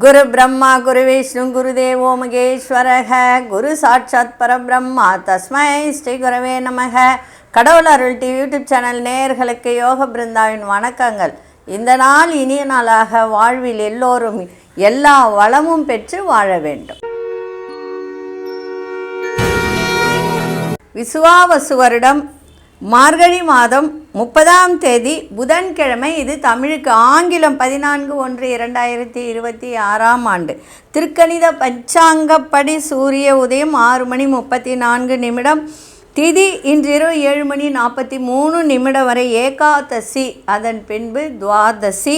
குரு பிரம்மா குரு விஷ்ணு குரு தேவோ மகேஸ்வரக குரு சாட்சாத் பரபிரம்மா தஸ்மை ஸ்ரீ குரவே நமக. கடவுள் அருள் டிவி யூடியூப் சேனல் நேயர்களுக்கு யோக பிருந்தாவின் வணக்கங்கள். இந்த நாள் இனிய நாளாக வாழ்வில் எல்லோரும் எல்லா வளமும் பெற்று வாழ வேண்டும். விசுவாவசு வருடம் மார்கழி மாதம் 30ஆம் தேதி புதன்கிழமை. இது தமிழுக்கு ஆங்கிலம் 14/1/2026ஆம் ஆண்டு. திருக்கணித பஞ்சாங்கப்படி சூரிய உதயம் 6:34. திதி இன்றிரவு 7:43 வரை ஏகாதசி, அதன் பின்பு துவாதசி.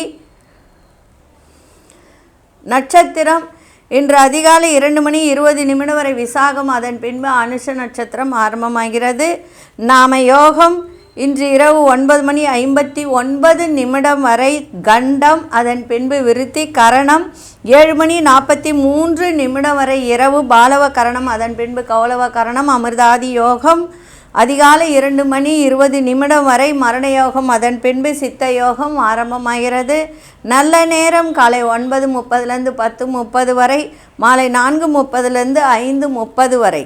நட்சத்திரம் இன்று அதிகாலை 2:20 வரை விசாகம், அதன் பின்பு அனுஷ நட்சத்திரம் ஆரம்பமாகிறது. நாம யோகம் இன்று இரவு 9:59 வரை கண்டம், அதன் பின்பு விருத்தி. கரணம் 7:43 வரை இரவு பாலவ கரணம், அதன் பின்பு கௌலவ கரணம். அமிர்தாதி யோகம் அதிகாலை 2:20 வரை மரண யோகம், அதன் பின்பு சித்த யோகம் ஆரம்பமாகிறது. நல்ல நேரம் காலை 9:30 10:30 வரை, மாலை 4:30 5:30 வரை.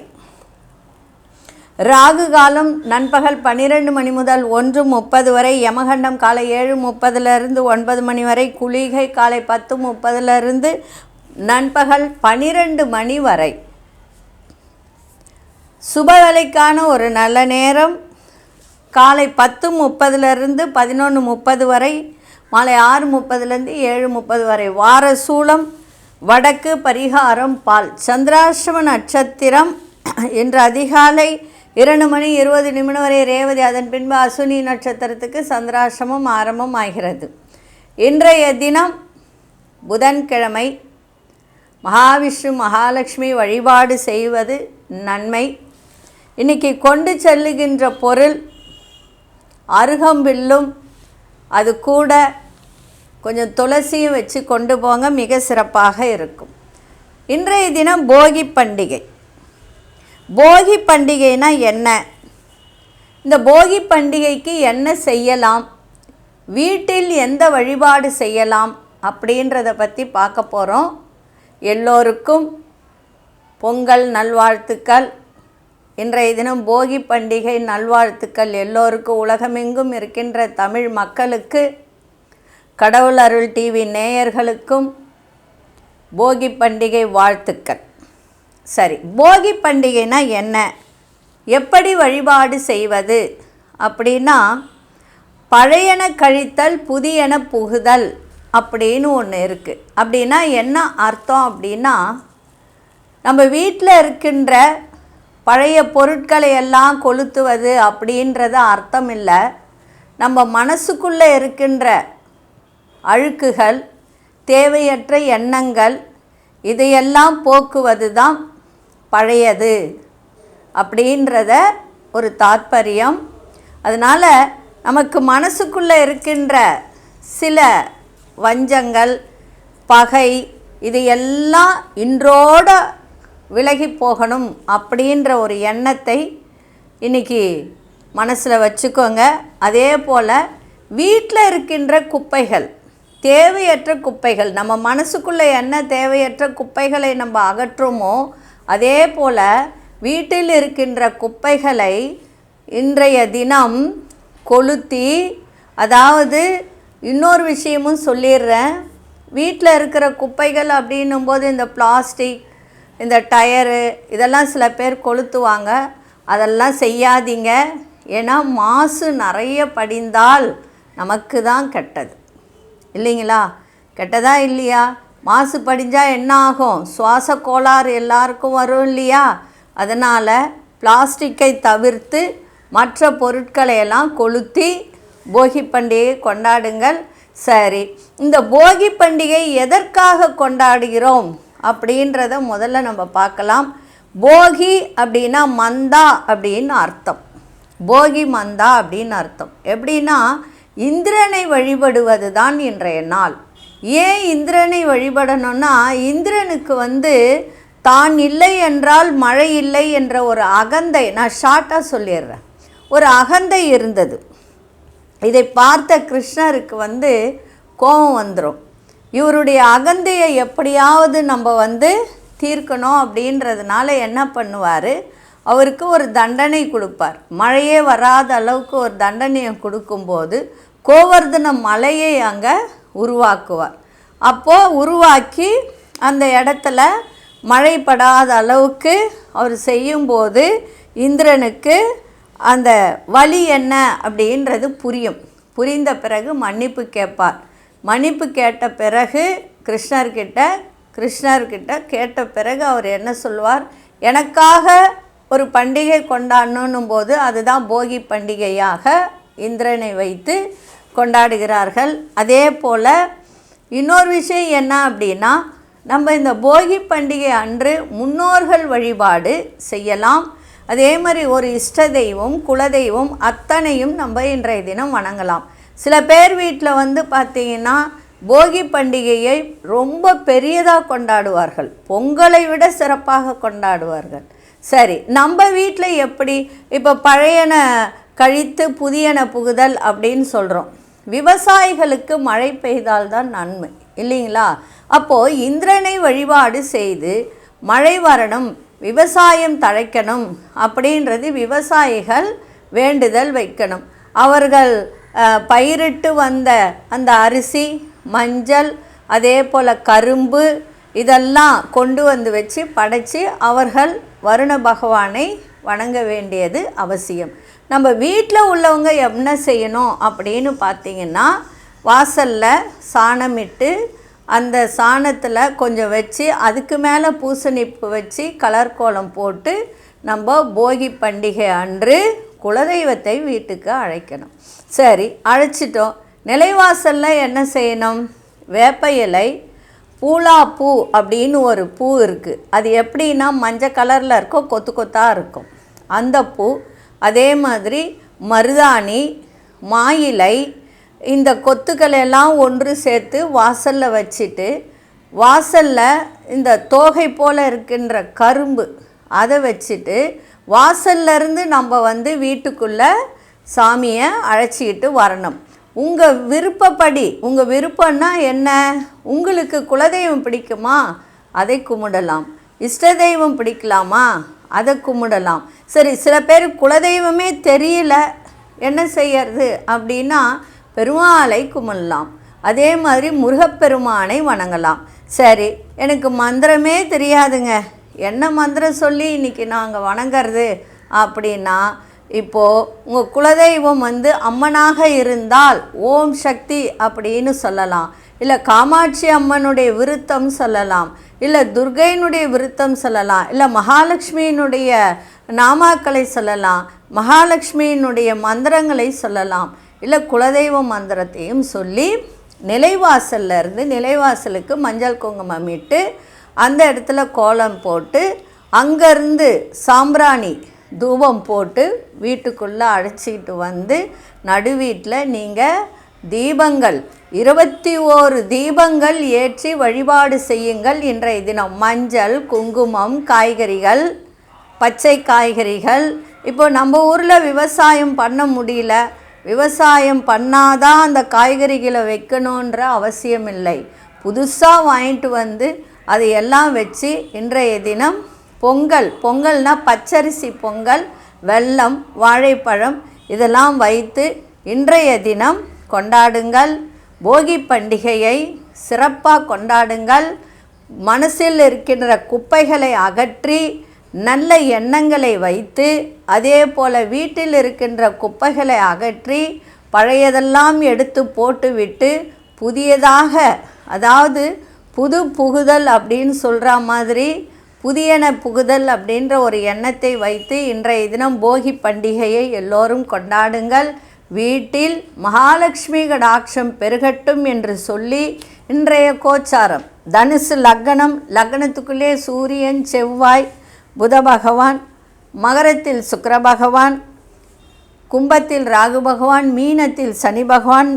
ராகு காலம் நண்பகல் 12 மணி முதல் 1:30 வரை. யமகண்டம் காலை 7:30 9 மணி வரை. குளிகை காலை 10:30 நண்பகல் 12 மணி வரை. சுபவேளைக்கான ஒரு நல்ல நேரம் காலை 10:30 11:30 வரை, மாலை 6:30 7:30 வரை. வார சூலம் வடக்கு, பரிகாரம் பால். சந்திராஷ்டம நட்சத்திரம் இன்று அதிகாலை 2:20 வரை ரேவதி, அதன் பின்பு அசுனி நட்சத்திரத்துக்கு சந்திராஷ்டமம் ஆரம்பம் ஆகிறது. இன்றைய தினம் புதன்கிழமை. மகாவிஷ்ணு மகாலட்சுமி வழிபாடு செய்வது நன்மை. இன்றைக்கி கொண்டு செல்லுகின்ற பொருள் அருகம்பில்லும், அது கூட கொஞ்சம் துளசியும் வச்சு கொண்டு போங்க, மிக சிறப்பாக இருக்கும். இன்றைய தினம் போகி பண்டிகை. போகி பண்டிகைனா என்ன? இந்த போகி பண்டிகைக்கு என்ன செய்யலாம், வீட்டில் எந்த வழிபாடு செய்யலாம் அப்படின்றத பற்றி பார்க்க போகிறோம். எல்லோருக்கும் பொங்கல் நல்வாழ்த்துக்கள். இன்றைய தினம் போகி பண்டிகை நல்வாழ்த்துக்கள் எல்லோருக்கும். உலகமெங்கும் இருக்கின்ற தமிழ் மக்களுக்கு, கடவுள் அருள் டிவி நேயர்களுக்கும் போகி பண்டிகை வாழ்த்துக்கள். சரி, போகி பண்டிகைனா என்ன, எப்படி வழிபாடு செய்வது அப்படின்னா, பழையன கழித்தல் புதியன புகுதல் அப்படின்னு ஒன்று இருக்குது. அப்படின்னா என்ன அர்த்தம் அப்படின்னா, நம்ம வீட்டில் இருக்கின்ற பழைய பொருட்களை எல்லாம் கொளுத்துவது அப்படின்றது அர்த்தம் இல்லை. நம்ம மனசுக்குள்ளே இருக்கின்ற அழுக்குகள், தேவையற்ற எண்ணங்கள், இதையெல்லாம் போக்குவது தான் பழையது அப்படின்றத ஒரு தாத்பரியம். அதனால் நமக்கு மனசுக்குள்ளே இருக்கின்ற சில வஞ்சங்கள், பகை, இது எல்லாம் இன்றோட விலகி போகணும் அப்படின்ற ஒரு எண்ணத்தை இன்றைக்கி மனசில் வச்சுக்கோங்க. அதே போல் வீட்டில் இருக்கின்ற குப்பைகள், தேவையற்ற குப்பைகள், நம்ம மனசுக்குள்ளே என்ன தேவையற்ற குப்பைகளை நம்ம அகற்றுமோ, அதே போல் வீட்டில் இருக்கின்ற குப்பைகளை இன்றைய தினம் கொளுத்தி, அதாவது இன்னொரு விஷயமும் சொல்லிடுறேன். வீட்டில் இருக்கிற குப்பைகள் அப்படின்னும்போது இந்த பிளாஸ்டிக், இந்த டயரு, இதெல்லாம் சில பேர் கொளுத்துவாங்க. அதெல்லாம் செய்யாதீங்க. ஏன்னா மாசு நிறைய படிந்தால் நமக்கு தான் கெட்டது, இல்லைங்களா? கெட்டதா இல்லையா? மாசு படிஞ்சால் என்ன ஆகும்? சுவாச கோளாறு எல்லாருக்கும் வரும் இல்லையா? அதனால் பிளாஸ்டிக்கை தவிர்த்து மற்ற பொருட்களை எல்லாம் கொளுத்தி போகி பண்டிகையை கொண்டாடுங்கள். சரி, இந்த போகி பண்டிகை எதற்காக கொண்டாடுகிறோம் அப்படின்றத முதல்ல நம்ம பார்க்கலாம். போகி அப்படின்னா மந்தா அப்படின்னு அர்த்தம். போகி மந்தா அப்படின்னு அர்த்தம். எப்படின்னா, இந்திரனை வழிபடுவது தான் இன்றைய நாள். ஏன் இந்திரனை வழிபடணும்னா, இந்திரனுக்கு தான் இல்லை என்றால் மழை இல்லை என்ற ஒரு அகந்தை, நான் ஷார்ட்டாக சொல்லிடுறேன், ஒரு அகந்தை இருந்தது. இதை பார்த்த கிருஷ்ணருக்கு கோபம் வந்துடும். இவருடைய அகந்தையை எப்படியாவது நம்ம வந்து தீர்க்கணும் அப்படின்றதுனால என்ன பண்ணுவார், அவருக்கு ஒரு தண்டனை கொடுப்பார். மழையே வராத அளவுக்கு ஒரு தண்டனையை கொடுக்கும்போது கோவர்தன மலையை அங்கே உருவாக்குவார். அப்போது உருவாக்கி அந்த இடத்துல மழை படாத அளவுக்கு அவர் செய்யும்போது இந்திரனுக்கு அந்த வலி என்ன அப்படின்றது புரிந்த பிறகு மன்னிப்பு கேட்பார். மன்னிப்பு கேட்ட பிறகு கிருஷ்ணர்கிட்ட கேட்ட பிறகு அவர் என்ன சொல்வார், எனக்காக ஒரு பண்டிகை கொண்டாடணும் போது அதுதான் போகி பண்டிகையாக இந்திரனை வைத்து கொண்டாடுகிறார்கள். அதே போல் இன்னொரு விஷயம் என்ன அப்படின்னா, நம்ம இந்த போகி பண்டிகை அன்று முன்னோர்கள் வழிபாடு செய்யலாம். அதே மாதிரி ஒரு இஷ்ட தெய்வம், குலதெய்வம் அத்தனையும் நம்ம இன்றைய தினம் வணங்கலாம். சில பேர் வீட்டில் வந்து பார்த்திங்கன்னா போகி பண்டிகையை ரொம்ப பெரியதாக கொண்டாடுவார்கள், பொங்கலை விட சிறப்பாக கொண்டாடுவார்கள். சரி, நம்ம வீட்டில் எப்படி இப்போ பழையன கழித்து புதியன புகுதல் அப்படின்னு சொல்கிறோம். விவசாயிகளுக்கு மழை பெய்தால்தான் நன்மை இல்லைங்களா? அப்போது இந்திரனை வழிபாடு செய்து மழை வரணும், விவசாயம் தழைக்கணும் அப்படின்றது விவசாயிகள் வேண்டுதல் வைக்கணும். அவர்கள் பயிரிட்டு வந்த அந்த அரிசி, மஞ்சள், அதே போல் கரும்பு இதெல்லாம் கொண்டு வந்து வச்சு படைச்சி அவர்கள் வருண பகவானை வணங்க வேண்டியது அவசியம். நம்ம வீட்டில் உள்ளவங்க என்ன செய்யணும் அப்படின்னு பார்த்திங்கன்னா, வாசலில் சாணமிட்டு அந்த சாணத்தில் கொஞ்சம் வச்சு அதுக்கு மேலே பூசணிப்பு வச்சு கலர் கோலம் போட்டு நம்ம போகி பண்டிகை அன்று குலதெய்வத்தை வீட்டுக்கு அழைக்கணும். சரி, அழைச்சிட்டோம். நிலைவாசலில் என்ன செய்யணும், வேப்ப இலை, பூலாப்பூ அப்படின்னு ஒரு பூ இருக்குது. அது எப்படின்னா மஞ்சள் கலரில் இருக்கும், கொத்து கொத்தாக இருக்கும் அந்த பூ. அதே மாதிரி மருதாணி, மாயிலை, இந்த கொத்துக்களெல்லாம் ஒன்று சேர்த்து வாசலில் வச்சுட்டு, வாசலில் இந்த தோகை போல் இருக்கின்ற கரும்பு அதை வச்சுட்டு வாசல்லேருந்து நம்ம வந்து வீட்டுக்குள்ளே சாமியை அழைச்சிக்கிட்டு வரணும். உங்கள் விருப்பப்படி, உங்கள் விருப்பம்னா என்ன, உங்களுக்கு குலதெய்வம் பிடிக்குமா அதை கும்பிடலாம், இஷ்ட தெய்வம் பிடிக்கலாமா அதை கும்பிடலாம். சரி, சில பேர் குலதெய்வமே தெரியல என்ன செய்யறது அப்படின்னா பெருமாளை கும்பிடலாம். அதே மாதிரி முருகப்பெருமானை வணங்கலாம். சரி, எனக்கு மந்திரமே தெரியாதுங்க, என்ன மந்திரம் சொல்லி இன்றைக்கி நாங்கள் வணங்கிறது அப்படின்னா, இப்போது உங்கள் குலதெய்வம் வந்து அம்மனாக இருந்தால் ஓம் சக்தி அப்படின்னு சொல்லலாம், இல்லை காமாட்சி அம்மனுடைய விருத்தம் சொல்லலாம், இல்லை துர்கையினுடைய விருத்தம் சொல்லலாம், இல்லை மகாலட்சுமியினுடைய நாமாக்களை சொல்லலாம், மகாலட்சுமியினுடைய மந்திரங்களை சொல்லலாம், இல்லை குலதெய்வ மந்திரத்தையும் சொல்லி நிலைவாசல்லேருந்து நிலைவாசலுக்கு மஞ்சள் குங்குமம் இட்டு அந்த இடத்துல கோலம் போட்டு அங்கேருந்து சாம்பிராணி தூபம் போட்டு வீட்டுக்குள்ளே அழைச்சிக்கிட்டு வந்து நடுவீட்டில் நீங்கள் தீபங்கள் 21 தீபங்கள் ஏற்றி வழிபாடு செய்யுங்கள். இன்றைய தினம் மஞ்சள், குங்குமம், காய்கறிகள், பச்சை காய்கறிகள். இப்போ நம்ம ஊரில் விவசாயம் பண்ண முடியல, விவசாயம் பண்ணாதான் அந்த காய்கறிகளை வைக்கணுன்ற அவசியம் இல்லை. புதுசாக வாங்கிட்டு வந்து அதையெல்லாம் வச்சு இன்றைய தினம் பொங்கல்னால் பச்சரிசி பொங்கல், வெல்லம், வாழைப்பழம் இதெல்லாம் வைத்து இன்றைய தினம் கொண்டாடுங்கள். போகி பண்டிகையை சிறப்பாக கொண்டாடுங்கள். மனசில் இருக்கின்ற குப்பைகளை அகற்றி நல்ல எண்ணங்களை வைத்து, அதே போல் வீட்டில் இருக்கின்ற குப்பைகளை அகற்றி பழையதெல்லாம் எடுத்து போட்டுவிட்டு புதியதாக, அதாவது புது புகுதல் அப்படின்னு சொல்கிற மாதிரி புதியன புகுதல் அப்படின்ற ஒரு எண்ணத்தை வைத்து இன்றைய தினம் போகி பண்டிகையை எல்லோரும் கொண்டாடுங்கள். வீட்டில் மகாலட்சுமி கடாட்சம் பெருகட்டும் என்று சொல்லி இன்றைய கோச்சாரம் தனுசு லக்னம், லக்னத்துக்குள்ளே சூரியன், செவ்வாய், புத பகவான், மகரத்தில் சுக்கிர பகவான், கும்பத்தில் ராகு பகவான், மீனத்தில் சனி பகவான்,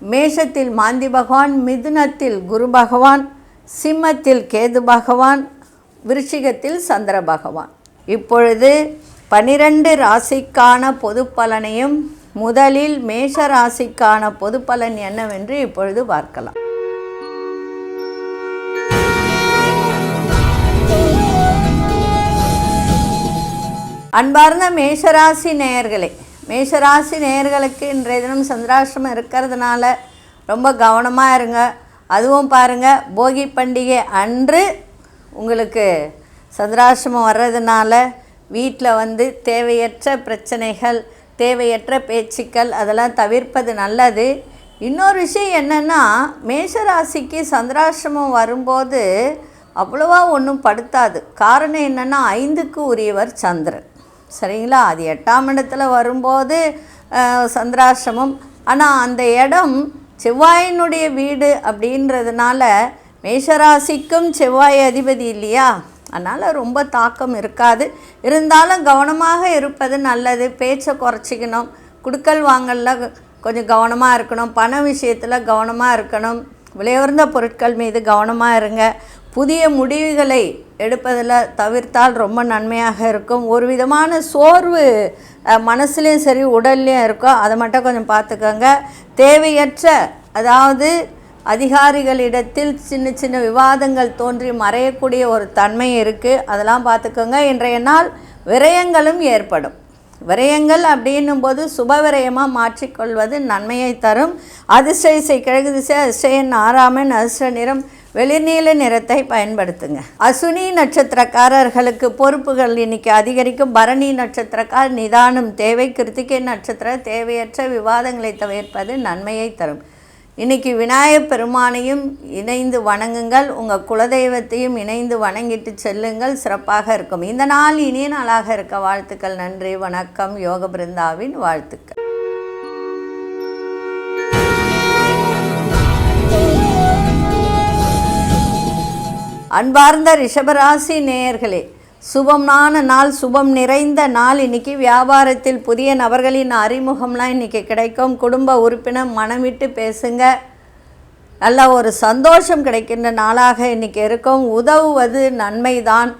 மேஷத்தில் மாந்தி பகவான், மிதுனத்தில் குரு பகவான், சிம்மத்தில் கேது பகவான், விருச்சிகத்தில் சந்திர பகவான். இப்பொழுது 12 ராசிக்கான பொது பலனையும் முதலில் மேஷ ராசிக்கான பொது பலன் என்னவென்று இப்பொழுது பார்க்கலாம். அன்பார்ந்த மேஷராசி நேயர்களே, மேஷராசி நேயர்களுக்கு இன்றைய தினம் சந்திராஷ்டமம் இருக்கிறதுனால ரொம்ப கவனமாக இருங்க. அதுவும் பாருங்கள், போகி பண்டிகை அன்று உங்களுக்கு சந்திராஷ்டமம் வர்றதுனால வீட்டில் தேவையற்ற பிரச்சனைகள், தேவையற்ற பேச்சுக்கள் அதெல்லாம் தவிர்ப்பது நல்லது. இன்னொரு விஷயம் என்னென்னா, மேஷராசிக்கு சந்திராஷ்டமம் வரும்போது அவ்வளோவா ஒன்றும் படுத்தாது. காரணம் என்னென்னா, 5க்கு உரியவர் சந்திரன், சரிங்களா? அது 8ஆம் இடத்துல வரும்போது சந்திராஷ்டமம். ஆனால் அந்த இடம் செவ்வாயினுடைய வீடு அப்படின்றதுனால மேஷராசிக்கும் செவ்வாய் அதிபதி இல்லையா, அதனால் ரொம்ப தாக்கம் இருக்காது. இருந்தாலும் கவனமாக இருப்பது நல்லது. பேச்சை குறைச்சிக்கணும். குடுக்கல் வாங்கலில் கொஞ்சம் கவனமாக இருக்கணும். பண விஷயத்தில் கவனமாக இருக்கணும். விலையுயர்ந்த பொருட்கள் மீது கவனமாக இருங்க. புதிய முடிவுகளை எடுப்பதில் தவிர்த்தால் ரொம்ப நன்மையாக இருக்கும். ஒரு விதமான சோர்வு மனசுலேயும் சரி உடல்லையும் இருக்கும். அதை மட்டும் கொஞ்சம் பார்த்துக்கோங்க. தேவையற்ற, அதாவது அதிகாரிகளிடத்தில் சின்ன சின்ன விவாதங்கள் தோன்றி மறையக்கூடிய ஒரு தன்மை இருக்குது. அதெல்லாம் பார்த்துக்கோங்க. இன்றைய நாள் விரயங்களும் ஏற்படும். விரயங்கள் அப்படின்னும் போது சுப விரயமாக மாற்றிக்கொள்வது நன்மையை தரும். அதிர்ஷ்ட இசை கிழக்கு திசை, அதிர்ஷ்டன் 6ஆம் எண், அதிர்ஷ்ட நிறம் வெளிர்நீல நிறத்தை பயன்படுத்துங்க. அசுனி நட்சத்திரக்காரர்களுக்கு பொறுப்புகள் இன்னைக்கு அதிகரிக்கும். பரணி நட்சத்திரக்கார் நிதானம் தேவை. கிருத்திகை நட்சத்திர தேவையற்ற விவாதங்களை தவிர்ப்பது நன்மையை தரும். இன்னைக்கு விநாயகப் பெருமானையும் இணைந்து வணங்குங்கள். உங்கள் குலதெய்வத்தையும் இணைந்து வணங்கிட்டு செல்லுங்கள், சிறப்பாக இருக்கும். இந்த நாள் இனிய நாளாக இருக்க வாழ்த்துக்கள். நன்றி, வணக்கம். யோக பிருந்தாவின் வாழ்த்துக்கள். அன்பார்ந்த ரிஷபராசி நேயர்களே, சுபமான நாள், சுபம் நிறைந்த நாள். இன்றைக்கி வியாபாரத்தில் புதிய நபர்களின் அறிமுகம்லாம் இன்றைக்கி கிடைக்கும். குடும்ப உறுப்பினர் மனம் விட்டு பேசுங்க. நல்ல ஒரு சந்தோஷம் கிடைக்கின்ற நாளாக இன்றைக்கி இருக்கும். உதவுவது நன்மைதான்.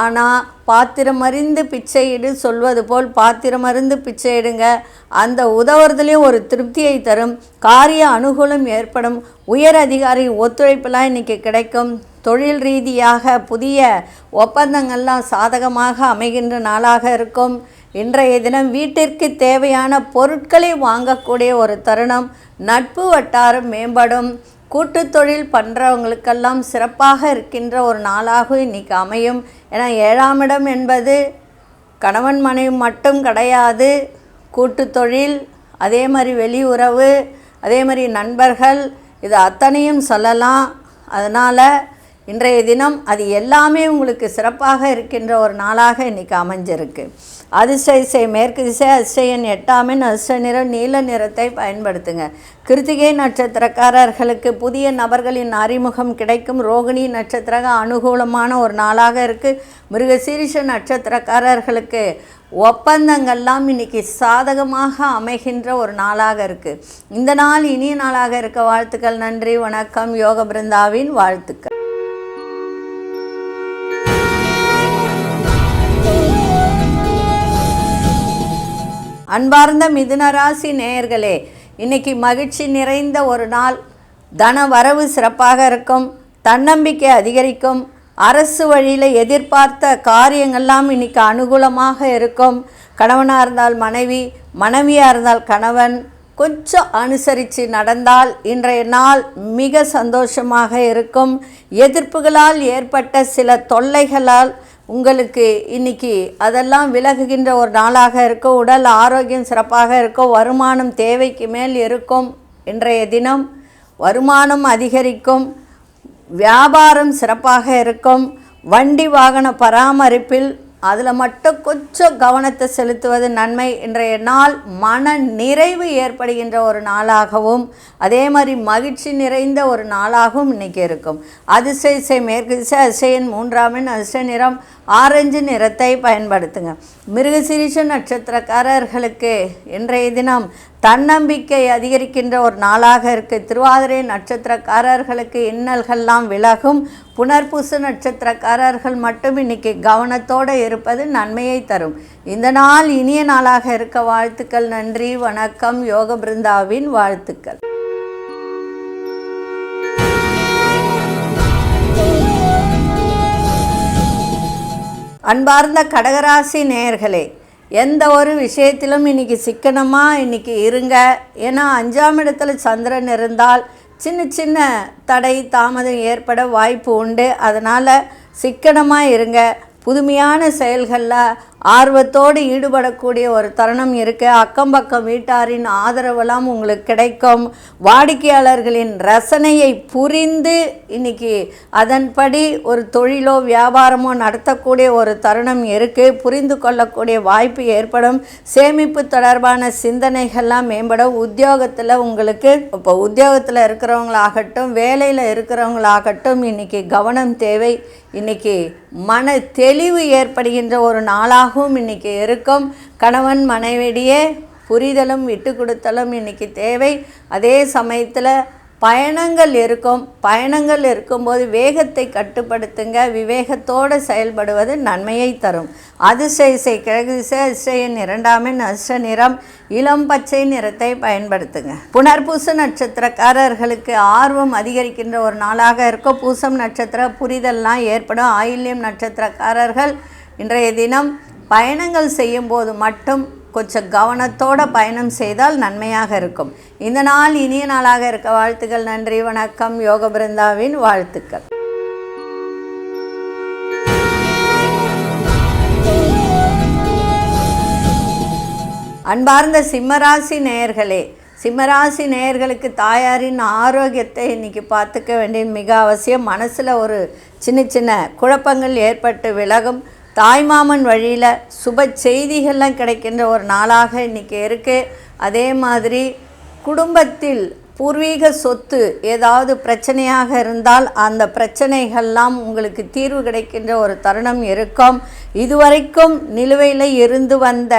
ஆனால் பாத்திரமறிந்து பிச்சையிடு சொல்வது போல் பாத்திரமறிந்து பிச்சையிடுங்க. அந்த உதவுறதுலேயும் ஒரு திருப்தியை தரும். காரிய அனுகூலம் ஏற்படும். உயர் அதிகாரி ஒத்துழைப்பெல்லாம் இன்றைக்கி கிடைக்கும். தொழில் ரீதியாக புதிய ஒப்பந்தங்கள்லாம் சாதகமாக அமைகின்ற நாளாக இருக்கும். இன்றைய தினம் வீட்டிற்கு தேவையான பொருட்களை வாங்கக்கூடிய ஒரு தருணம். நட்பு வட்டாரம் மேம்படும். கூட்டு தொழில் பண்ணுறவங்களுக்கெல்லாம் சிறப்பாக இருக்கின்ற ஒரு நாளாக இன்றைக்கி அமையும். ஏன்னா 7ஆம் இடம் என்பது கணவன் மனைவி மட்டும் கிடையாது. கூட்டு தொழில், அதே மாதிரி வெளியுறவு, அதே மாதிரி நண்பர்கள், இது அத்தனையும் சொல்லலாம். அதனால் இன்றைய தினம் அது எல்லாமே உங்களுக்கு சிறப்பாக இருக்கின்ற ஒரு நாளாக இன்றைக்கி அமைஞ்சிருக்கு. அதிர்ஷ்ட திசை மேற்கு திசை, அதிர்ஷ்ட எண் 8ஆம் எண், அதிர்ஷ்ட நிறம் நீல நிறத்தை பயன்படுத்துங்க. கிருத்திகை நட்சத்திரக்காரர்களுக்கு புதிய நபர்களின் அறிமுகம் கிடைக்கும். ரோகிணி நட்சத்திர அனுகூலமான ஒரு நாளாக இருக்குது. மிருகசீரிஷ நட்சத்திரக்காரர்களுக்கு ஒப்பந்தங்கள்லாம் இன்றைக்கி சாதகமாக அமைகின்ற ஒரு நாளாக இருக்குது. இந்த நாள் இனிய நாளாக இருக்க வாழ்த்துக்கள். நன்றி, வணக்கம். யோக பிருந்தாவின் வாழ்த்துக்கள். அன்பார்ந்த மிதுனராசி நேயர்களே, இன்றைக்கி மகிழ்ச்சி நிறைந்த ஒரு நாள். தன வரவு சிறப்பாக இருக்கும். தன்னம்பிக்கை அதிகரிக்கும். அரசு வழியில் எதிர்பார்த்த காரியங்கள்லாம் இன்றைக்கி அனுகூலமாக இருக்கும். கணவனாக இருந்தால் மனைவி, மனைவியாக இருந்தால் கணவன் கொஞ்சம் அனுசரித்து நடந்தால் இன்றைய நாள் மிக சந்தோஷமாக இருக்கும். எதிர்ப்புகளால் ஏற்பட்ட சில தொல்லைகளால் உங்களுக்கு இன்றைக்கி அதெல்லாம் விலகுகின்ற ஒரு நாளாக இருக்கும். உடல் ஆரோக்கியம் சிறப்பாக இருக்கும். வருமானம் தேவைக்கு மேல் இருக்கும். இன்றைய தினம் வருமானம் அதிகரிக்கும். வியாபாரம் சிறப்பாக இருக்கும். வண்டி வாகன பராமரிப்பில் அதில் மட்டும் கொஞ்சம் கவனத்தை செலுத்துவது நன்மை. இன்றைய நாள் மன நிறைவு ஏற்படுகின்ற ஒரு நாளாகவும் அதே மாதிரி மகிழ்ச்சி நிறைந்த ஒரு நாளாகவும் இன்றைக்கி இருக்கும். அதிர்ஷ்ட திசை மேற்கு திசை, அதிர்ஷ்ட எண் 3ஆம் எண், அதிர்ஷ்ட நிறம் ஆரஞ்சு நிறத்தை பயன்படுத்துங்க. மிருகசீரிஷ நட்சத்திரக்காரர்களுக்கு இன்றைய தினம் தன்னம்பிக்கை அதிகரிக்கின்ற ஒரு நாளாக இருக்குது. திருவாதிரை நட்சத்திரக்காரர்களுக்கு இன்னல்கள்லாம் விலகும். புனர்பூச நட்சத்திரக்காரர்கள் மட்டும் இன்றைக்கி கவனத்தோடு இருப்பது நன்மையை தரும். இந்த நாள் இனிய நாளாக இருக்க வாழ்த்துக்கள். நன்றி, வணக்கம். யோக பிருந்தாவின் வாழ்த்துக்கள். அன்பார்ந்த கடகராசி நேயர்களே, எந்த ஒரு விஷயத்திலும் இன்றைக்கி சிக்கனமாக இன்றைக்கி இருங்க. ஏன்னா 5ஆம் இடத்துல சந்திரன் இருந்தால் சின்ன சின்ன தடை தாமதம் ஏற்பட வாய்ப்பு உண்டு. அதனால் சிக்கனமாக இருங்க. புதுமையான செயல்களில் ஆர்வத்தோடு ஈடுபடக்கூடிய ஒரு தருணம் இருக்குது. அக்கம் பக்கம் வீட்டாரின் ஆதரவெல்லாம் உங்களுக்கு கிடைக்கும். வாடிக்கையாளர்களின் ரசனையை புரிந்து இன்றைக்கி அதன்படி ஒரு தொழிலோ வியாபாரமோ நடத்தக்கூடிய ஒரு தருணம் இருக்குது. புரிந்து கொள்ளக்கூடிய வாய்ப்பு ஏற்படும். சேமிப்பு தொடர்பான சிந்தனைகள்லாம் மேம்படும். உத்தியோகத்தில் உங்களுக்கு இப்போ உத்தியோகத்தில் இருக்கிறவங்களாகட்டும் வேலையில் இருக்கிறவங்களாகட்டும் இன்றைக்கி கவனம் தேவை. இன்றைக்கி மன தெளிவு ஏற்படுகின்ற ஒரு நாளாகவும் இன்றைக்கி இருக்கும். கணவன் மனைவியிடையே புரிதலும் விட்டு கொடுத்தலும் இன்றைக்கி தேவை. அதே சமயத்தில் பயணங்கள் இருக்கும். பயணங்கள் இருக்கும்போது வேகத்தை கட்டுப்படுத்துங்க. விவேகத்தோடு செயல்படுவது நன்மையை தரும். அதிர்ஷ்ட கிழக்கு திசை. அதிர்ஷ்ட எண் 2ஆம் எண். அதிர்ஷ்ட நிறம் இளம் பச்சை நிறத்தை பயன்படுத்துங்க. புனர்பூச நட்சத்திரக்காரர்களுக்கு ஆர்வம் அதிகரிக்கின்ற ஒரு நாளாக இருக்கும். பூசம் நட்சத்திர புரிதல்லாம் ஏற்படும். ஆயில்யம் நட்சத்திரக்காரர்கள் இன்றைய தினம் பயணங்கள் செய்யும்போது மட்டும் கொஞ்சம் கவனத்தோடு பயணம் செய்தால் நன்மையாக இருக்கும். இந்த நாள் இனிய நாளாக இருக்க வாழ்த்துக்கள். நன்றி, வணக்கம். யோக பிருந்தாவின் வாழ்த்துக்கள். அன்பார்ந்த சிம்மராசி நேயர்களே, சிம்மராசி நேயர்களுக்கு தாயாரின் ஆரோக்கியத்தை இன்றைக்கி பார்த்துக்க வேண்டியது மிக அவசியம். மனசில் ஒரு சின்ன சின்ன குழப்பங்கள் ஏற்பட்டு விலகும். தாய்மாமன் வழியில் சுப செய்திகள்லாம் கிடைக்கின்ற ஒரு நாளாக இன்றைக்கி இருக்குது. அதே மாதிரி குடும்பத்தில் பூர்வீக சொத்து ஏதாவது பிரச்சனையாக இருந்தால் அந்த பிரச்சனைகள்லாம் உங்களுக்கு தீர்வு கிடைக்கின்ற ஒரு தருணம் இருக்கும். இதுவரைக்கும் நிலுவையில் இருந்து வந்த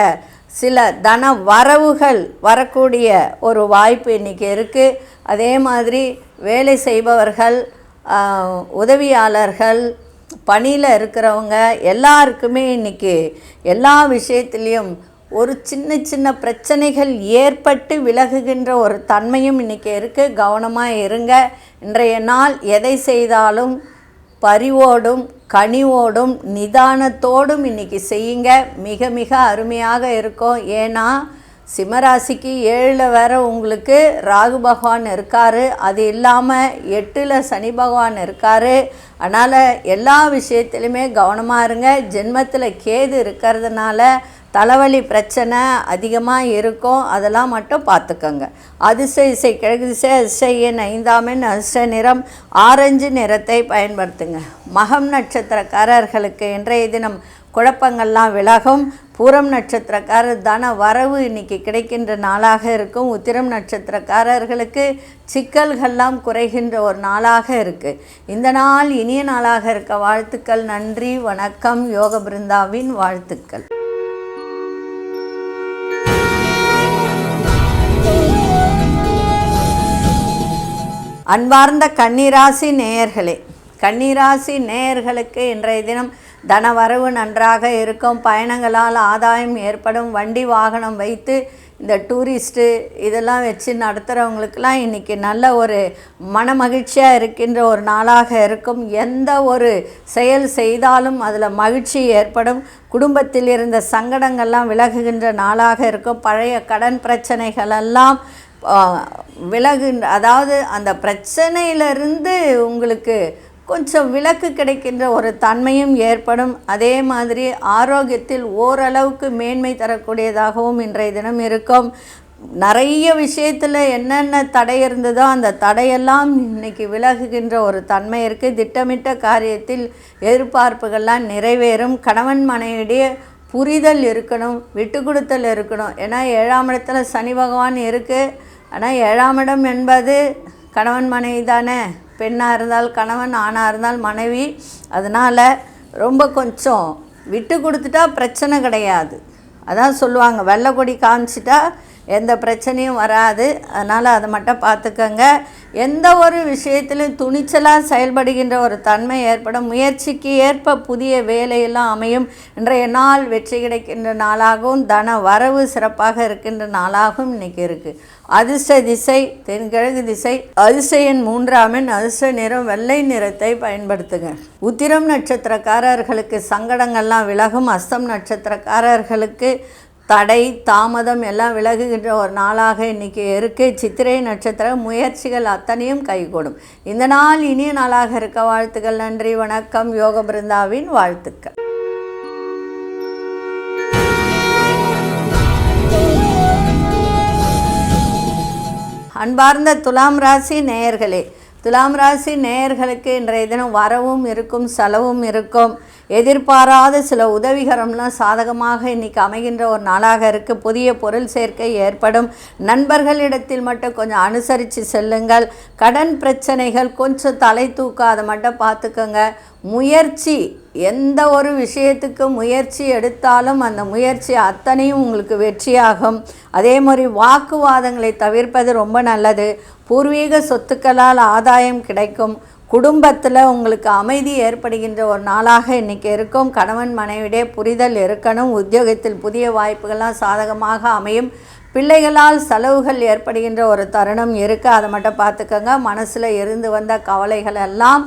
சில தன வரவுகள் வரக்கூடிய ஒரு வாய்ப்பு இன்றைக்கி இருக்குது. அதே மாதிரி வேலை செய்பவர்கள், உதவியாளர்கள், பணியில் இருக்கிறவங்க எல்லாருக்குமே இன்றைக்கி எல்லா விஷயத்துலேயும் ஒரு சின்ன சின்ன பிரச்சனைகள் ஏற்பட்டு விலகுகின்ற ஒரு தன்மையும் இன்றைக்கி இருக்குது. கவனமாக இருங்க. இன்றைய நாள் எதை செய்தாலும் பரிவோடும் கனிவோடும் நிதானத்தோடும் இன்றைக்கி செய்யுங்க. மிக மிக அருமையாக இருக்கும். ஏன்னா சிம்மராசிக்கு 7ல் வேறு உங்களுக்கு ராகு பகவான் இருக்கார். அது இல்லாமல் 8ல் சனி பகவான் இருக்கார். அதனால் எல்லா விஷயத்துலையுமே கவனமாக இருங்க. ஜென்மத்தில் கேது இருக்கிறதுனால தலைவலி பிரச்சனை அதிகமாக இருக்கும். அதெல்லாம் மட்டும் பார்த்துக்கோங்க. அதிர்ஷ்ட கிழக்கு திசை. அதிர்ஷ்ட எண் 5ஆம் எண். அதிர்ஷ்ட நிறம் ஆரஞ்சு நிறத்தை பயன்படுத்துங்க. மகம் நட்சத்திரக்காரர்களுக்கு இன்றைய தினம் குழப்பங்கள்லாம் விலகும். பூரம் நட்சத்திரக்காரர் தன வரவு இன்றைக்கி கிடைக்கின்ற நாளாக இருக்கும். உத்திரம் நட்சத்திரக்காரர்களுக்கு சிக்கல்கள்லாம் குறைகின்ற ஒரு நாளாக இருக்குது. இந்த நாள் இனிய நாளாக இருக்க வாழ்த்துக்கள். நன்றி, வணக்கம். யோக பிருந்தாவின் வாழ்த்துக்கள். அன்பார்ந்த கன்னிராசி நேயர்களே, கன்னிராசி நேயர்களுக்கு இன்றைய தினம் தனவரவு நன்றாக இருக்கும். பயணங்களால் ஆதாயம் ஏற்படும். வண்டி வாகனம் வைத்து இந்த டூரிஸ்ட்டு இதெல்லாம் வச்சு நடத்துகிறவங்களுக்கெல்லாம் இன்றைக்கி நல்ல ஒரு மன மகிழ்ச்சியாக இருக்கின்ற ஒரு நாளாக இருக்கும். எந்த ஒரு செயல் செய்தாலும் அதில் மகிழ்ச்சி ஏற்படும். குடும்பத்தில் இருந்த சங்கடங்கள்லாம் விலகுகின்ற நாளாக இருக்கும். பழைய கடன் பிரச்சனைகளெல்லாம் அதாவது அந்த பிரச்சனையிலிருந்து உங்களுக்கு கொஞ்சம் விலக்கு கிடைக்கின்ற ஒரு தன்மையும் ஏற்படும். அதே மாதிரி ஆரோக்கியத்தில் ஓரளவுக்கு மேன்மை தரக்கூடியதாகவும் இன்றைய தினம் இருக்கும். நிறைய விஷயத்தில் என்னென்ன தடை இருந்ததோ அந்த தடையெல்லாம் இன்றைக்கி விலகுகின்ற ஒரு தன்மை இருக்குது. திட்டமிட்ட காரியத்தில் எதிர்பார்ப்புகள்லாம் நிறைவேறும். கணவன் மனைவிடைய புரிதல் இருக்கணும், விட்டு கொடுத்தல் இருக்கணும். ஏன்னா 7ஆம் இடத்துல சனி பகவான் இருக்குது. ஆனால் 7ஆம் இடம் என்பது கணவன் மனைவி தானே. பெண்ணாக இருந்தால் கணவன், ஆணாக இருந்தால் மனைவி. அதனால் ரொம்ப கொஞ்சம் விட்டு கொடுத்துட்டா பிரச்சனை கிடையாது. அதான் சொல்லுவாங்க, வெள்ளை கொடி காமிச்சிட்டா எந்த பிரச்சனையும் வராது. அதனால் அதை மட்டும் பார்த்துக்கங்க. எந்த ஒரு விஷயத்திலும் துணிச்சலாக செயல்படுகின்ற ஒரு தன்மை ஏற்படும். முயற்சிக்கு ஏற்ப புதிய வேலையெல்லாம் அமையும். இன்றைய நாள் வெற்றி கிடைக்கின்ற நாளாகவும் தன வரவு சிறப்பாக இருக்கின்ற நாளாகவும் இன்றைக்கி இருக்குது. அதிர்ஷ்ட திசை தென்கிழக்கு திசை. அதிர்ஷ்ட எண் 3ஆம் எண். அதிர்ஷ்ட நிறம் வெள்ளை நிறத்தை பயன்படுத்துங்க. உத்திரம் நட்சத்திரக்காரர்களுக்கு சங்கடங்கள்லாம் விலகும். அஸ்தம் நட்சத்திரக்காரர்களுக்கு தடை தாமதம் எல்லாம் விலகுகின்ற ஒரு நாளாக இன்றைக்கி இருக்குது. சித்திரை நட்சத்திர முயற்சிகள் அத்தனையும் கைகூடும். இந்த நாள் இனிய நாளாக இருக்க வாழ்த்துக்கள். நன்றி, வணக்கம். யோக பிருந்தாவின் வாழ்த்துக்கள். அன்பார்ந்த துலாம் ராசி நேயர்களே, துலாம் ராசி நேயர்களுக்கு இன்றைய தினம் வரவும் இருக்கும் செலவும் இருக்கும். எதிர்பாராத சில உதவிகரம்லாம் சாதகமாக இன்றைக்கி அமைகின்ற ஒரு நாளாக இருக்குது. புதிய பொருள் சேர்க்கை ஏற்படும். நண்பர்களிடத்தில் மட்டும் கொஞ்சம் அனுசரித்து செல்லுங்கள். கடன் பிரச்சனைகள் கொஞ்சம் தலை தூக்காத மட்டும் பார்த்துக்கோங்க. முயற்சி, எந்த ஒரு விஷயத்துக்கு முயற்சி எடுத்தாலும் அந்த முயற்சி அத்தனையும் உங்களுக்கு வெற்றியாகும். அதே மாதிரி வாக்குவாதங்களை தவிர்ப்பது ரொம்ப நல்லது. பூர்வீக சொத்துக்களால் ஆதாயம் கிடைக்கும். குடும்பத்தில் உங்களுக்கு அமைதி ஏற்படுகின்ற ஒரு நாளாக இன்றைக்கி இருக்கும். கணவன் மனைவிடையே புரிதல் இருக்கணும். உத்தியோகத்தில் புதிய வாய்ப்புகள்லாம் சாதகமாக அமையும். பிள்ளைகளால் செலவுகள் ஏற்படுகின்ற ஒரு தருணம் இருக்குது. அதை மட்டும் பார்த்துக்கோங்க. மனசில் இருந்து வந்த கவலைகள் எல்லாம்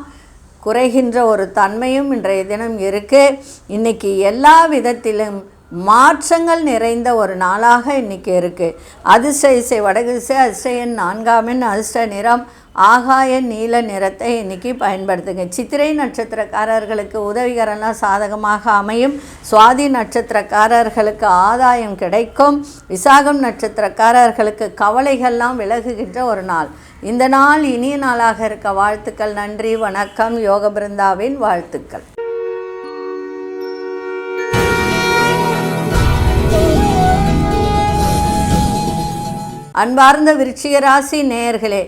குறைகின்ற ஒரு தன்மையும் இன்றைய தினம் இருக்குது. இன்றைக்கி எல்லா விதத்திலும் மாற்றங்கள் நிறைந்த ஒரு நாளாக இன்றைக்கி இருக்குது. அதிர்ஷ்ட இசை வடக்கு திசை. அதிர்ஷ்ட எண் 4ஆம் எண். அதிர்ஷ்ட நிறம் ஆகாய நீல நிறத்தை இன்றைக்கி பயன்படுத்துங்க. சித்திரை நட்சத்திரக்காரர்களுக்கு உதவிகரம்லாம் சாதகமாக அமையும். சுவாதி நட்சத்திரக்காரர்களுக்கு ஆதாயம் கிடைக்கும். விசாகம் நட்சத்திரக்காரர்களுக்கு கவலைகள்லாம் விலகுகின்ற ஒரு நாள். இந்த நாள் இனிய நாளாக இருக்க வாழ்த்துக்கள். நன்றி, வணக்கம். யோக பிருந்தாவின் வாழ்த்துக்கள். அன்பார்ந்த விருச்சிக ராசி நேயர்களே,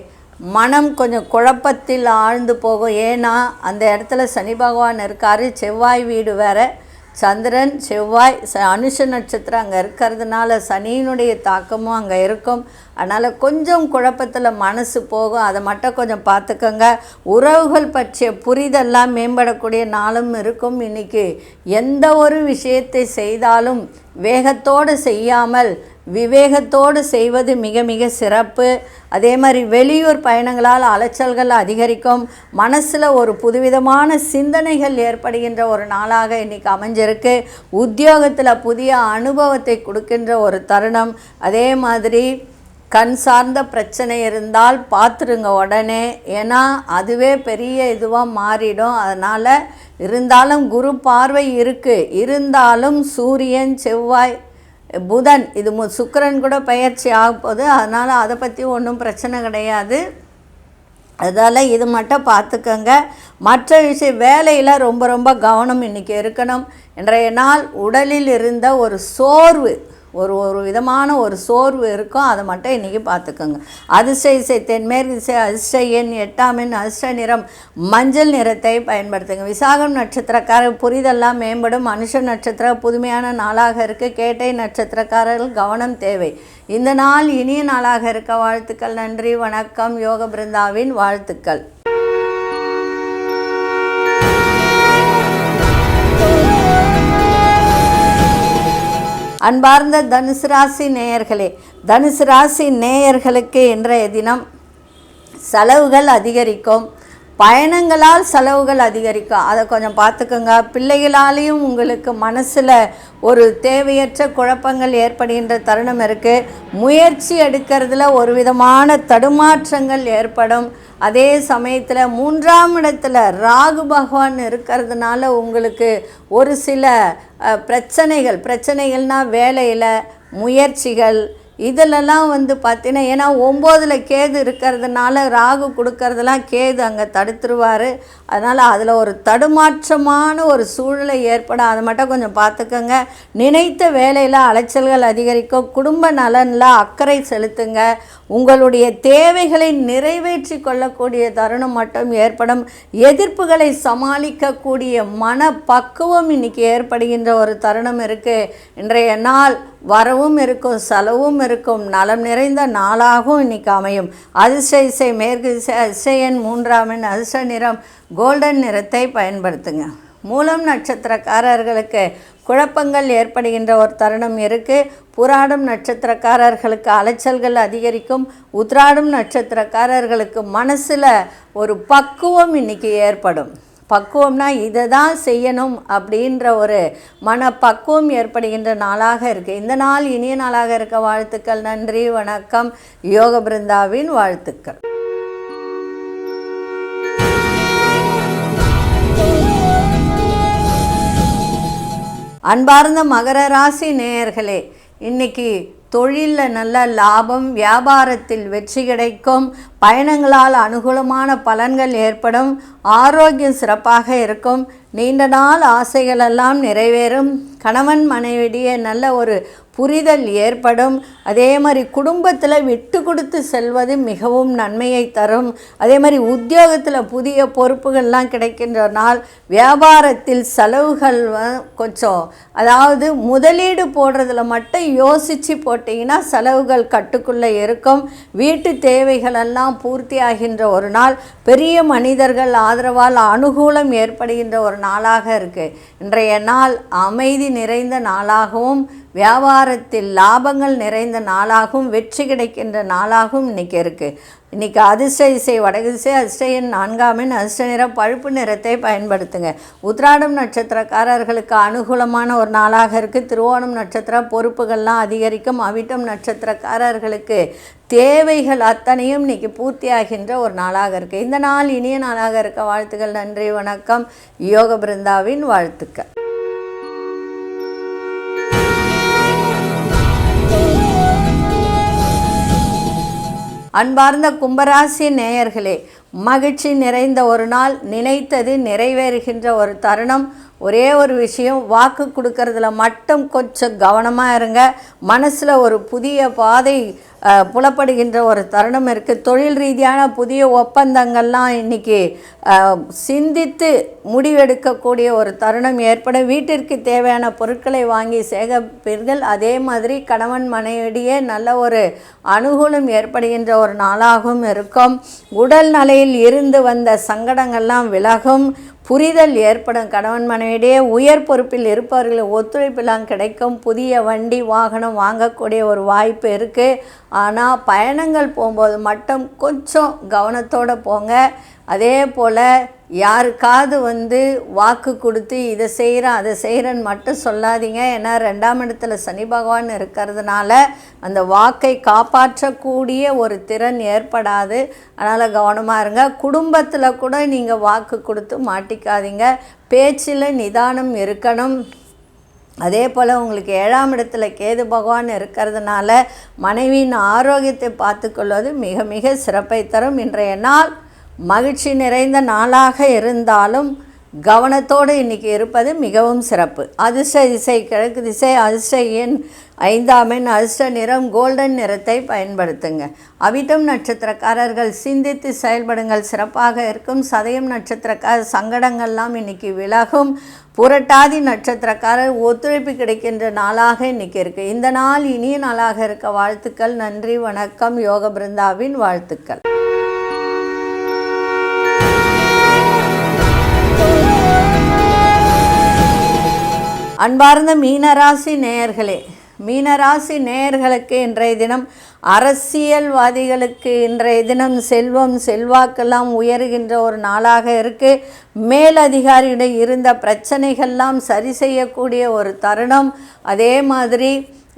மனம் கொஞ்சம் குழப்பத்தில் ஆழ்ந்து போகும். ஏன்னா அந்த இடத்துல சனி பகவான் இருக்கார். செவ்வாய் வீடு வேறு. சந்திரன் செவ்வாய் அனுஷ நட்சத்திரம் அங்கே இருக்கிறதுனால சனியினுடைய தாக்கமும் அங்கே இருக்கும். அதனால் கொஞ்சம் குழப்பத்தில் மனசு போகும். அதை மட்டும் கொஞ்சம் பார்த்துக்கோங்க. உறவுகள் பற்றிய புரிதெல்லாம் மேம்படக்கூடிய நாளும் இருக்கும். இன்றைக்கி எந்த ஒரு விஷயத்தை செய்தாலும் வேகத்தோடு செய்யாமல் விவேகத்தோடு செய்வது மிக மிக சிறப்பு. அதே மாதிரி வெளியூர் பயணங்களால் அலைச்சல்கள் அதிகரிக்கும். மனசில் ஒரு புதுவிதமான சிந்தனைகள் ஏற்படுகின்ற ஒரு நாளாக இன்றைக்கி அமைஞ்சிருக்கு. உத்தியோகத்தில் புதிய அனுபவத்தை கொடுக்கின்ற ஒரு தருணம். அதே மாதிரி கண் சார்ந்த பிரச்சனை இருந்தால் பார்த்துருங்க உடனே. ஏன்னா அதுவே பெரிய இதுவாக மாறிடும். அதனால் இருந்தாலும் குரு பார்வை இருக்குது. இருந்தாலும் சூரியன் செவ்வாய் புதன் இது சுக்கிரன் கூட பயிற்சி ஆகப்போகுது. அதனால் அதை பற்றி ஒன்றும் பிரச்சனை கிடையாது. அதால் இது மட்டும் பார்த்துக்கோங்க. மற்ற விஷயம் வேலையில் ரொம்ப ரொம்ப கவனம் இன்றைக்கி இருக்கணும். இன்றைய நாள் உடலில் இருந்த ஒரு சோர்வு, ஒரு விதமான ஒரு சோர்வு இருக்கும். அதை மட்டும் இன்றைக்கி பார்த்துக்கோங்க. அதிர்ஷ்ட இசை தென்மேற்கு திசை. அதிர்ஷ்ட எண் 8ஆம் எண். அதிர்ஷ்ட நிறம் மஞ்சள் நிறத்தை பயன்படுத்துங்க. விசாகம் நட்சத்திரக்காரர் புரிதெல்லாம் மேம்படும். அனுஷ நட்சத்திரம் புதுமையான நாளாக இருக்குது. கேட்டை நட்சத்திரக்காரர்கள் கவனம் தேவை. இந்த நாள் இனிய நாளாக இருக்க வாழ்த்துக்கள். நன்றி, வணக்கம். யோக பிருந்தாவின் வாழ்த்துக்கள். அன்பார்ந்த தனுசு ராசி நேயர்களே, தனுசு ராசி நேயர்களுக்கு இன்றைய தினம் செலவுகள் அதிகரிக்கும். பயணங்களால் செலவுகள் அதிகரிக்கும். அதை கொஞ்சம் பார்த்துக்கோங்க. பிள்ளைகளாலேயும் உங்களுக்கு மனசில் ஒரு தேவையற்ற குழப்பங்கள் ஏற்படுகின்ற தருணம் இருக்குது. முயற்சி எடுக்கிறதுல ஒரு விதமான தடுமாற்றங்கள் ஏற்படும். அதே சமயத்தில் 3ஆம் இடத்துல ராகு பகவான் இருக்கிறதுனால உங்களுக்கு ஒரு சில பிரச்சனைகள்னால் வேலையில் முயற்சிகள் இதிலெல்லாம் பார்த்தீங்கன்னா, ஏன்னா 9ல் கேது இருக்கிறதுனால ராகு கொடுக்கறதெல்லாம் கேது அங்கே தடுத்துருவார். அதனால் அதில் ஒரு தடுமாற்றமான ஒரு சூழ்நிலை ஏற்படும். அதை மட்டும் கொஞ்சம் பார்த்துக்கோங்க. நினைத்த வேலையில் அலைச்சல்கள் அதிகரிக்கும். குடும்ப நலனில் அக்கறை செலுத்துங்க. உங்களுடைய தேவைகளை நிறைவேற்றி கொள்ளக்கூடிய தருணம் மட்டும் ஏற்படும். எதிர்ப்புகளை சமாளிக்கக்கூடிய மனப்பக்குவம் இன்றைக்கி ஏற்படுகின்ற ஒரு தருணம் இருக்குது. இன்றைய நாள் வரவும் இருக்கும், செலவும் இருக்கும், நலம் நிறைந்த நாளாகவும் இன்றைக்கி அமையும். அதிர்ஷ்ட இசை மேற்கு திசை, அதிர்ஷ்ட எண் 3ஆம் எண், அதிர்ஷ்ட நிறம் கோல்டன் நிறத்தை பயன்படுத்துங்க. மூலம் நட்சத்திரக்காரர்களுக்கு குழப்பங்கள் ஏற்படுகின்ற ஒரு தருணம் இருக்குது. புராடம் நட்சத்திரக்காரர்களுக்கு அலைச்சல்கள் அதிகரிக்கும். உத்திராடம் நட்சத்திரக்காரர்களுக்கு மனசில் ஒரு பக்குவம் இன்றைக்கி ஏற்படும். பக்குவம்னா இதை தான் செய்யணும் அப்படின்ற ஒரு மனப்பக்குவம் ஏற்படுகின்ற நாளாக இருக்குது. இந்த நாள் இனிய நாளாக இருக்க வாழ்த்துக்கள். நன்றி, வணக்கம். யோக பிருந்தாவின் வாழ்த்துக்கள். அன்பார்ந்த மகர ராசி நேயர்களே, இன்னைக்கு தொழிலில் நல்ல லாபம், வியாபாரத்தில் வெற்றி கிடைக்கும், பயணங்களால் அனுகூலமான பலன்கள் ஏற்படும், ஆரோக்கியம் சிறப்பாக இருக்கும், நீண்ட நாள் ஆசைகளெல்லாம் நிறைவேறும், கணவன் மனைவிடையே நல்ல ஒரு புரிதல் ஏற்படும். அதே மாதிரி குடும்பத்தில் விட்டு கொடுத்து செல்வது மிகவும் நன்மையை தரும். அதே மாதிரி உத்தியோகத்தில் புதிய பொறுப்புகள்லாம் கிடைக்கின்ற நாள். வியாபாரத்தில் செலவுகள் கொஞ்சம், அதாவது முதலீடு போடுறதுல மட்டும் யோசித்து போட்டிங்கன்னா செலவுகள் கட்டுக்குள்ளே இருக்கும். வீட்டு தேவைகளெல்லாம் பூர்த்தி ஆகின்ற ஒரு நாள். பெரிய மனிதர்கள் ஆதரவால் அனுகூலம் ஏற்படுகின்ற ஒரு நாளாக இருக்குது. இன்றைய நாள் அமைதி நிறைந்த நாளாகவும், வியாபாரத்தில் லாபங்கள் நிறைந்த நாளாகவும், வெற்றி கிடைக்கின்ற நாளாகவும் இன்றைக்கி இருக்குது. இன்றைக்கி அதிர்ஷ்ட இசை வடக்கு திசை, அதிர்ஷ்ட எண் 4ஆம் எண், அதிர்ஷ்ட நிறம் பழுப்பு நிறத்தை பயன்படுத்துங்க. உத்திராடம் நட்சத்திரக்காரர்களுக்கு அனுகூலமான ஒரு நாளாக இருக்குது. திருவோணம் நட்சத்திர பொறுப்புகள்லாம் அதிகரிக்கும். அவிட்டம் நட்சத்திரக்காரர்களுக்கு தேவைகள் அத்தனையும் இன்றைக்கி பூர்த்தியாகின்ற ஒரு நாளாக இருக்குது. இந்த நாள் இனிய நாளாக இருக்க வாழ்த்துக்கள். நன்றி, வணக்கம். யோக பிருந்தாவின் வாழ்த்துக்கள். அன்பார்ந்த கும்பராசி நேயர்களே, மகிழ்ச்சி நிறைந்த ஒரு நாள். நினைத்தது நிறைவேறுகின்ற ஒரு தருணம். ஒரே ஒரு விஷயம், வாக்கு கொடுக்கறதுல மட்டும் கொஞ்சம் கவனமாக இருங்க. மனசில் ஒரு புதிய பாதை புலப்படுகின்ற ஒரு தருணம் இருக்குது. தொழில் ரீதியான புதிய ஒப்பந்தங்கள்லாம் இன்றைக்கி சிந்தித்து முடிவெடுக்கக்கூடிய ஒரு தருணம் ஏற்படும். வீட்டிற்கு தேவையான பொருட்களை வாங்கி சேகரிப்பீர்கள். அதே மாதிரி கணவன் மனைவிடையே நல்ல ஒரு அனுகூலம் ஏற்படுகின்ற ஒரு நாளாகவும் இருக்கும். உடல் நிலையில் இருந்து வந்த சங்கடங்கள்லாம் விலகும். புரிதல் ஏற்படும். கணவன் மனைவிடையே உயர் பொறுப்பில் இருப்பவர்கள் ஒத்துழைப்பெல்லாம் கிடைக்கும். புதிய வண்டி வாகனம் வாங்கக்கூடிய ஒரு வாய்ப்பு இருக்குது. ஆனால் பயணங்கள் போகும்போது மட்டும் கொஞ்சம் கவனத்தோடு போங்க. அதே போல் யாருக்காவது வாக்கு கொடுத்து இதை செய்கிறேன் அதை செய்கிறேன்னு மட்டும் சொல்லாதீங்க. ஏன்னா 2ஆம் இடத்துல சனி பகவான் இருக்கிறதுனால அந்த வாக்கை காப்பாற்றக்கூடிய ஒரு திறன் ஏற்படாது. அதனால் கவனமாக இருங்க. குடும்பத்தில் கூட நீங்கள் வாக்கு கொடுத்து மாட்டிக்காதீங்க. பேச்சில் நிதானம் இருக்கணும். அதே போல் உங்களுக்கு 7ஆம் இடத்துல கேது பகவான் இருக்கிறதுனால மனைவியின் ஆரோக்கியத்தை பார்த்துக்கொள்வது மிக மிக சிறப்பை தரும். இன்றைய நாள் மகிழ்ச்சி நிறைந்த நாளாக இருந்தாலும் கவனத்தோடு இன்றைக்கி இருப்பது மிகவும் சிறப்பு. அதிர்ஷ்ட திசை கிழக்கு திசை, அதிர்ஷ்ட எண் 5ஆம் எண், அதிர்ஷ்ட நிறம் கோல்டன் நிறத்தை பயன்படுத்துங்க. அவிட்டம் நட்சத்திரக்காரர்கள் சிந்தித்து செயல்படுங்கள், சிறப்பாக இருக்கும். சதயம் நட்சத்திரக்கார சங்கடங்கள்லாம் இன்றைக்கி விலகும். புரட்டாதி நட்சத்திரக்காரர் ஒத்துழைப்பு கிடைக்கின்ற நாளாக இன்றைக்கி இருக்குது. இந்த நாள் இனிய நாளாக இருக்க வாழ்த்துக்கள். நன்றி, வணக்கம். யோக பிருந்தாவின் வாழ்த்துக்கள். அன்பார்ந்த மீனராசி நேயர்களே, மீனராசி நேயர்களுக்கு இன்றைய தினம், அரசியல்வாதிகளுக்கு இன்றைய தினம் செல்வம் செல்வாக்கெல்லாம் உயர்கின்ற ஒரு நாளாக இருக்குது. மேலதிகாரியுடன் இருந்த பிரச்சனைகள்லாம் சரி செய்யக்கூடிய ஒரு தருணம். அதே மாதிரி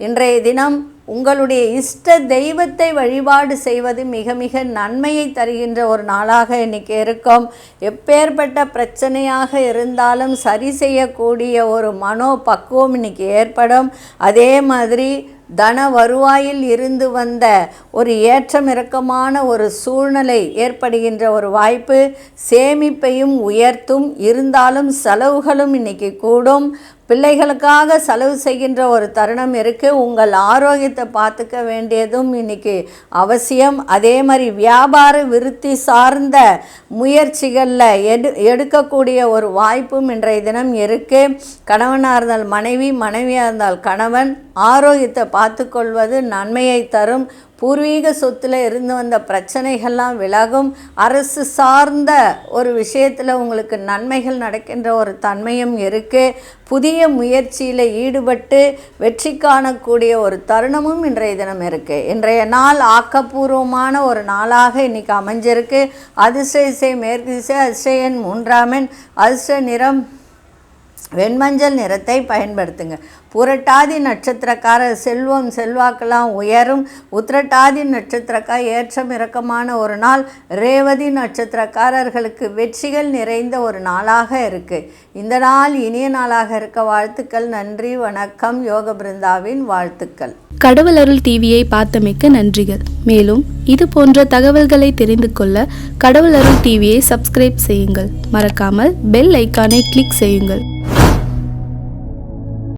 இன்றைய தினம் உங்களுடைய இஷ்ட தெய்வத்தை வழிபாடு செய்வது மிக மிக நன்மையை தருகின்ற ஒரு நாளாக இன்றைக்கி இருக்கும். எப்பேற்பட்ட பிரச்சனையாக இருந்தாலும் சரி செய்யக்கூடிய ஒரு மனோ பக்குவம் இன்றைக்கி ஏற்படும். அதே மாதிரி தன வருவாயில் இருந்து வந்த ஒரு ஏற்றம் இறக்கமான ஒரு சூழ்நிலை ஏற்படுகின்ற ஒரு வாய்ப்பு. சேமிப்பையும் உயர்த்தும். இருந்தாலும் செலவுகளும் இன்றைக்கி கூடும். பிள்ளைகளுக்காக செலவு செய்கின்ற ஒரு தருணம் இருக்குது. உங்கள் ஆரோக்கியத்தை பார்த்துக்க வேண்டியதும் இன்றைக்கி அவசியம். அதே மாதிரி வியாபார விருத்தி சார்ந்த முயற்சிகளில் எடுக்கக்கூடிய ஒரு வாய்ப்பும் இன்றைய தினம் இருக்குது. கணவனாக இருந்தால் மனைவி, மனைவியாக இருந்தால் கணவன் ஆரோக்கியத்தை பார்த்து கொள்வது நன்மையை தரும். பூர்வீக சொத்தில் இருந்து வந்த பிரச்சனைகள்லாம் விலகும். அரசு சார்ந்த ஒரு விஷயத்தில் உங்களுக்கு நன்மைகள் நடக்கின்ற ஒரு தன்மையும் இருக்குது. புதிய முயற்சியில் ஈடுபட்டு வெற்றி காணக்கூடிய ஒரு தருணமும் இன்றைய தினம் இருக்குது. இன்றைய நாள் ஆக்கப்பூர்வமான ஒரு நாளாக இன்றைக்கி அமைஞ்சிருக்கு. அதிர்ஷ்ட திசை மேற்கு திசை, அதிர்ஷ்ட எண் 3ஆம் எண், அதிர்ஷ்ட நிறம் வெண்மஞ்சள் நிறத்தை பயன்படுத்துங்க. புரட்டாதி நட்சத்திரக்காரர் செல்வம் செல்வாக்கெல்லாம் உயரும். உத்திரட்டாதி நட்சத்திரக்கார ஏற்றம் இறக்கமான ஒரு நாள். ரேவதி நட்சத்திரக்காரர்களுக்கு வெற்றிகள் நிறைந்த ஒரு நாளாக இருக்குது. இந்த நாள் இனிய நாளாக இருக்க வாழ்த்துக்கள். நன்றி, வணக்கம். யோக பிருந்தாவின் வாழ்த்துக்கள். கடவுள் அருள் டிவியை பார்த்தமைக்க நன்றிகள். மேலும் இது போன்ற தகவல்களை தெரிந்து கொள்ள கடவுள் அருள் டிவியை சப்ஸ்கிரைப் செய்யுங்கள். மறக்காமல் பெல் ஐக்கானை கிளிக் செய்யுங்கள்.